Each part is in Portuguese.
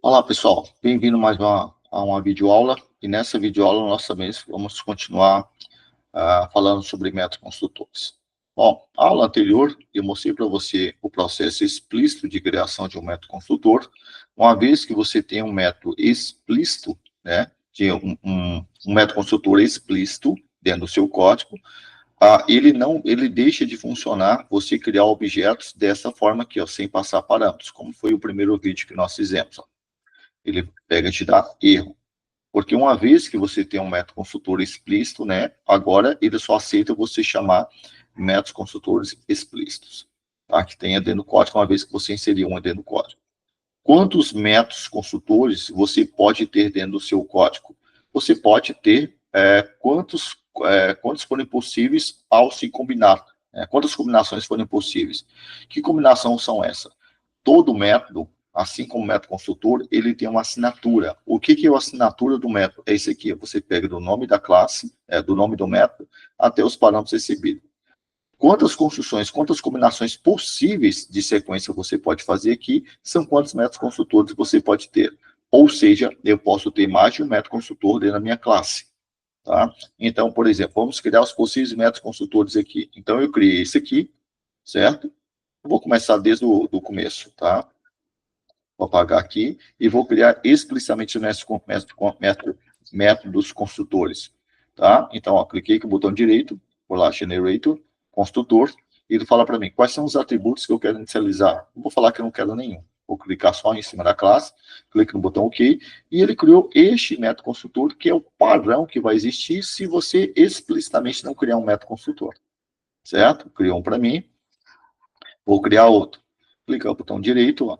Olá, pessoal. Bem-vindo mais a uma videoaula. E nessa videoaula, nós também vamos continuar falando sobre métodos construtores. Bom, a aula anterior, eu mostrei para você o processo explícito de criação de um método construtor. Uma vez que você tem um método explícito, né, de um método construtor explícito dentro do seu código, ele deixa de funcionar você criar objetos dessa forma aqui, ó, sem passar parâmetros, como foi o primeiro vídeo que nós fizemos, ó. Ele pega e te dá erro. Porque uma vez que você tem um método construtor explícito, né, agora ele só aceita você chamar métodos construtores explícitos, tá? Que tenha dentro do código, uma vez que você inseriu um dentro do código. Quantos métodos construtores você pode ter dentro do seu código? Você pode ter quantos forem possíveis ao se combinar. Quantas combinações forem possíveis. Que combinação são essas? Todo método, assim como o método construtor, ele tem uma assinatura. O que é a assinatura do método? É isso aqui, você pega do nome da classe, do nome do método, até os parâmetros recebidos. Quantas construções, quantas combinações possíveis de sequência você pode fazer aqui, são quantos métodos construtores você pode ter. Ou seja, eu posso ter mais de um método construtor dentro da minha classe. Tá? Então, por exemplo, vamos criar os possíveis métodos construtores aqui. Então, eu criei esse aqui, certo? Eu vou começar desde o começo, tá? Vou apagar aqui e vou criar explicitamente métodos construtores, tá? Então, ó, cliquei com o botão direito, vou lá, Generator, construtor, e ele fala para mim quais são os atributos que eu quero inicializar. Eu vou falar que eu não quero nenhum. Vou clicar só em cima da classe, clique no botão OK, e ele criou este método construtor, que é o padrão que vai existir se você explicitamente não criar um método construtor, certo? Criou um para mim, vou criar outro. Clicar no botão direito, ó,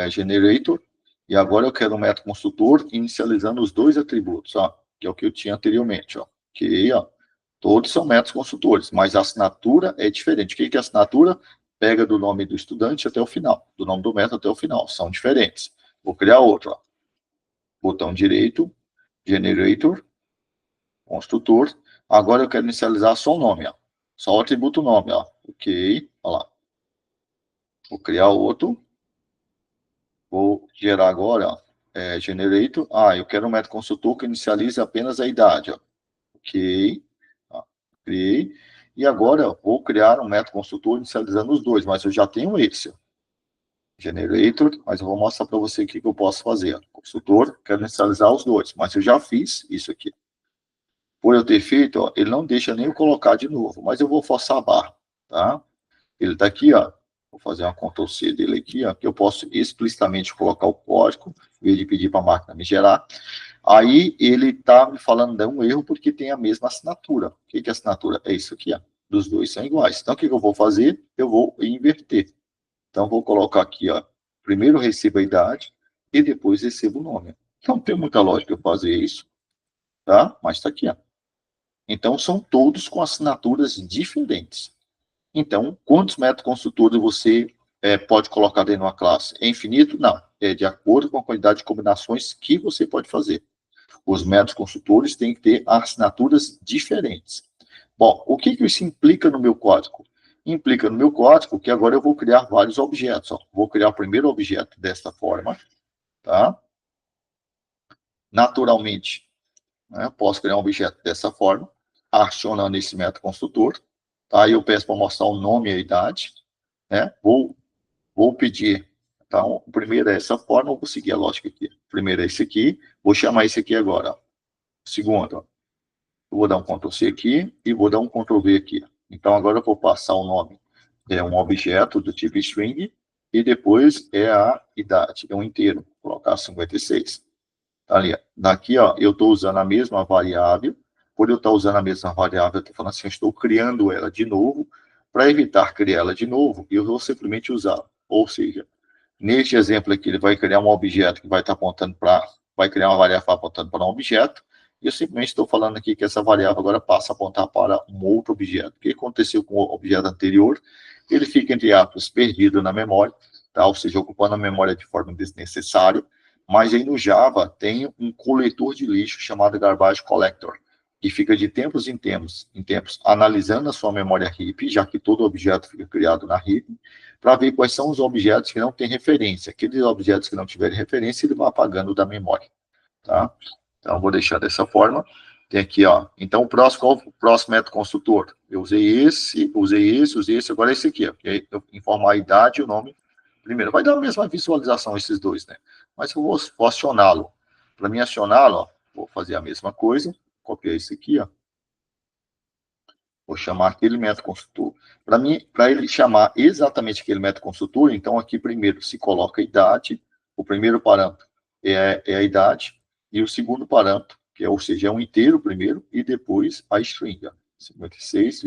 Generator, e agora eu quero um método construtor inicializando os dois atributos, ó, que é o que eu tinha anteriormente, ó. Ok, ó. Todos são métodos construtores, mas a assinatura é diferente. O que é a assinatura? Pega do nome do estudante até o final, do nome do método até o final, são diferentes. Vou criar outro, ó. Botão direito, Generator, construtor. Agora eu quero inicializar só o nome, ó. Só o atributo nome, ó. Ok, olha lá. Vou criar outro. Vou gerar agora, ó, Generator. Eu quero um método construtor que inicialize apenas a idade, ó. Ok. Ó, criei. E agora, ó, vou criar um método construtor inicializando os dois, mas eu já tenho esse, ó. Generator, mas eu vou mostrar para você o que eu posso fazer. Ó. Construtor, quero inicializar os dois, mas eu já fiz isso aqui. Por eu ter feito, ó, ele não deixa nem eu colocar de novo, mas eu vou forçar a barra, tá? Ele está aqui, ó. Vou fazer uma Ctrl+C dele aqui, ó, que eu posso explicitamente colocar o código, em vez de pedir para a máquina me gerar. Aí ele está me falando de um erro porque tem a mesma assinatura. O que é assinatura? É isso aqui, ó. Dos dois são iguais. Então, o que eu vou fazer? Eu vou inverter. Então, vou colocar aqui, ó. Primeiro recebo a idade e depois recebo o nome. Não tem muita lógica eu fazer isso, tá? Mas está aqui, ó. Então, são todos com assinaturas diferentes. Então, quantos métodos construtores você pode colocar dentro de uma classe? É infinito? Não. É de acordo com a quantidade de combinações que você pode fazer. Os métodos construtores têm que ter assinaturas diferentes. Bom, o que isso implica no meu código? Implica no meu código que agora eu vou criar vários objetos. Ó. Vou criar o primeiro objeto desta forma, tá? Naturalmente, né, posso criar um objeto dessa forma, acionando esse método construtor. Tá? Aí eu peço para mostrar o nome e a idade. Né? Vou pedir, então, o primeiro é essa forma, eu vou seguir a lógica aqui. O primeiro é esse aqui, vou chamar esse aqui agora. Ó. Segundo, ó, eu vou dar um Ctrl+C aqui e vou dar um Ctrl+V aqui. Então, agora eu vou passar o nome, um objeto do tipo string, e depois é a idade, é um inteiro, vou colocar 56. Tá ali, ó. Daqui, ó, eu estou usando a mesma variável, por eu estar usando a mesma variável, eu estou falando assim, eu estou criando ela de novo, para evitar criar ela de novo, eu vou simplesmente usar. Ou seja, neste exemplo aqui, ele vai criar um objeto que vai estar apontando para, vai criar uma variável apontando para um objeto, e eu simplesmente estou falando aqui que essa variável agora passa a apontar para um outro objeto. O que aconteceu com o objeto anterior? Ele fica, entre aspas, perdido na memória, tá? Ou seja, ocupando a memória de forma desnecessária, mas aí no Java tem um coletor de lixo chamado Garbage Collector, e fica de tempos em tempos analisando a sua memória heap, já que todo objeto fica criado na heap, para ver quais são os objetos que não têm referência. Aqueles objetos que não tiverem referência, ele vai apagando da memória, tá? Então, vou deixar dessa forma. Tem aqui, ó. Então, qual o próximo método construtor? Eu usei esse, agora esse aqui, ó. Eu informar a idade e o nome. Primeiro, vai dar a mesma visualização esses dois, né? Mas eu vou acioná-lo. Para mim acioná-lo, ó, vou fazer a mesma coisa. Copiar esse aqui, ó. Vou chamar aquele método construtor. Para ele chamar exatamente aquele método construtor, então aqui primeiro se coloca a idade, o primeiro parâmetro é a idade, e o segundo parâmetro, ou seja, é um inteiro primeiro, e depois a string, 56,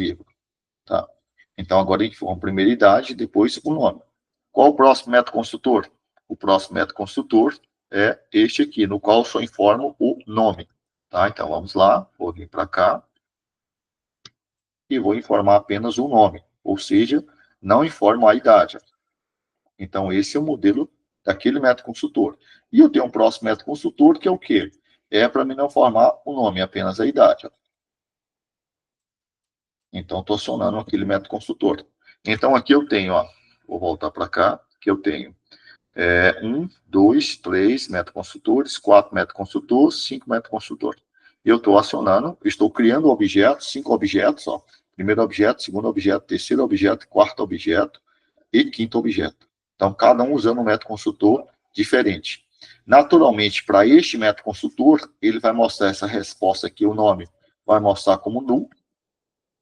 tá? Então agora a gente forma a primeira idade, depois o nome. Qual o próximo método construtor? O próximo método construtor é este aqui, no qual eu só informo o nome, tá? Então vamos lá, vou vir para cá, e vou informar apenas o nome, ou seja, não informo a idade. Então, esse é o modelo daquele método consultor. E eu tenho um próximo método consultor, que é o quê? É para mim não formar o nome, apenas a idade. Então, estou acionando aquele método consultor. Então, aqui eu tenho, ó, vou voltar para cá, que eu tenho 1, 2, 3 métodos consultores, 4 métodos consultores, 5 métodos consultores. Eu estou acionando, estou criando objetos, 5 objetos, ó. Primeiro objeto, segundo objeto, terceiro objeto, quarto objeto e quinto objeto. Então, cada um usando um método consultor diferente. Naturalmente, para este método consultor, ele vai mostrar essa resposta aqui, o nome vai mostrar como null,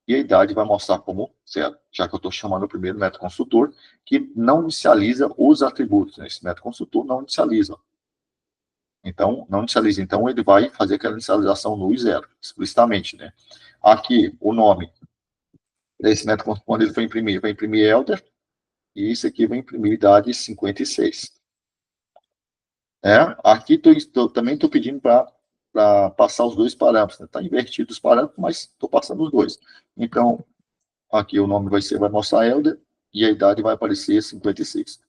e a idade vai mostrar como zero, já que eu estou chamando o primeiro método consultor, que não inicializa os atributos. Né? Esse método consultor não inicializa. Então, não inicializa. Então, ele vai fazer aquela inicialização null e zero, explicitamente. Né? Aqui, o nome desse método, quando ele vai imprimir elder, e isso aqui vai imprimir idade 56. Aqui também estou pedindo para passar os dois parâmetros. Está invertido os parâmetros, mas estou passando os dois. Então, aqui o nome vai mostrar elder, e a idade vai aparecer 56.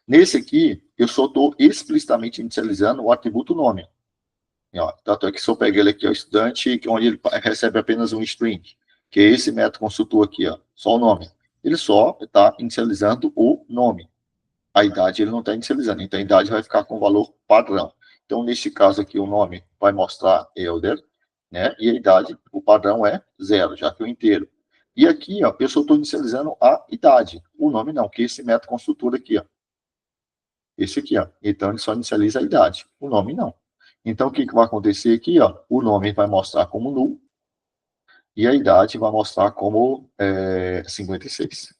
Nesse aqui, eu só estou explicitamente inicializando o atributo nome. Tanto é que se eu pegar ele aqui, o estudante, onde ele recebe apenas um string, que é esse método consultor aqui, ó, só o nome. Ele só está inicializando o nome. A idade ele não está inicializando, então a idade vai ficar com o valor padrão. Então, nesse caso aqui, o nome vai mostrar elder, né? E a idade, o padrão é 0, já que é o inteiro. E aqui, ó, eu só estou inicializando a idade. O nome não, que é esse método construtor aqui, ó. Esse aqui, ó. Então, ele só inicializa a idade. O nome não. Então, o que vai acontecer aqui, ó? O nome vai mostrar como null e a idade vai mostrar como 56.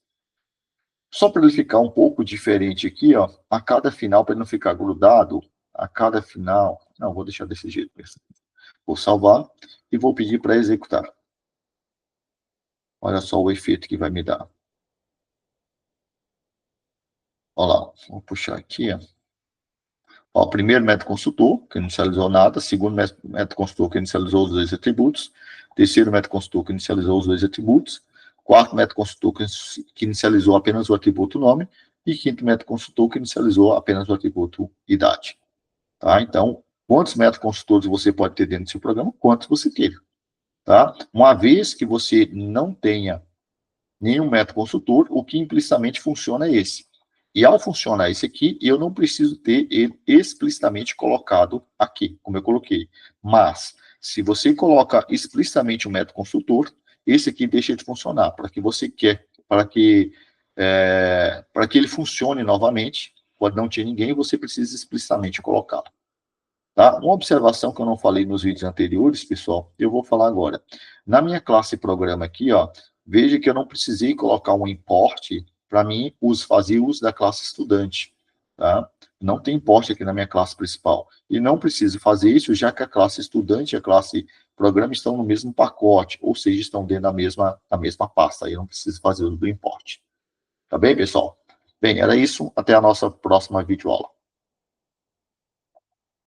Só para ele ficar um pouco diferente aqui, ó, a cada final, para ele não ficar grudado, a cada final... Não, vou deixar desse jeito mesmo. Vou salvar e vou pedir para executar. Olha só o efeito que vai me dar. Olha lá, vou puxar aqui, ó. Ó, primeiro método consultor, que não inicializou nada. Segundo método consultor, que inicializou os dois atributos. Terceiro método consultor, que inicializou os dois atributos. Quarto método consultor, que inicializou apenas o atributo nome. E quinto método consultor, que inicializou apenas o atributo idade. Tá? Então, quantos métodos consultores você pode ter dentro do seu programa? Quantos você queira. Tá? Uma vez que você não tenha nenhum método consultor, o que implicitamente funciona é esse. E ao funcionar esse aqui, eu não preciso ter ele explicitamente colocado aqui, como eu coloquei. Mas, se você coloca explicitamente o método consultor, esse aqui deixa de funcionar. Para que você quer, para que ele funcione novamente, pode não ter ninguém, você precisa explicitamente colocá-lo. Tá? Uma observação que eu não falei nos vídeos anteriores, pessoal, eu vou falar agora. Na minha classe programa aqui, ó, veja que eu não precisei colocar um import para mim fazer uso da classe estudante. Tá? Não tem import aqui na minha classe principal. E não preciso fazer isso, já que a classe estudante e a classe programa estão no mesmo pacote, ou seja, estão dentro da mesma pasta. Aí eu não preciso fazer uso do import. Tá bem, pessoal? Bem, era isso. Até a nossa próxima videoaula.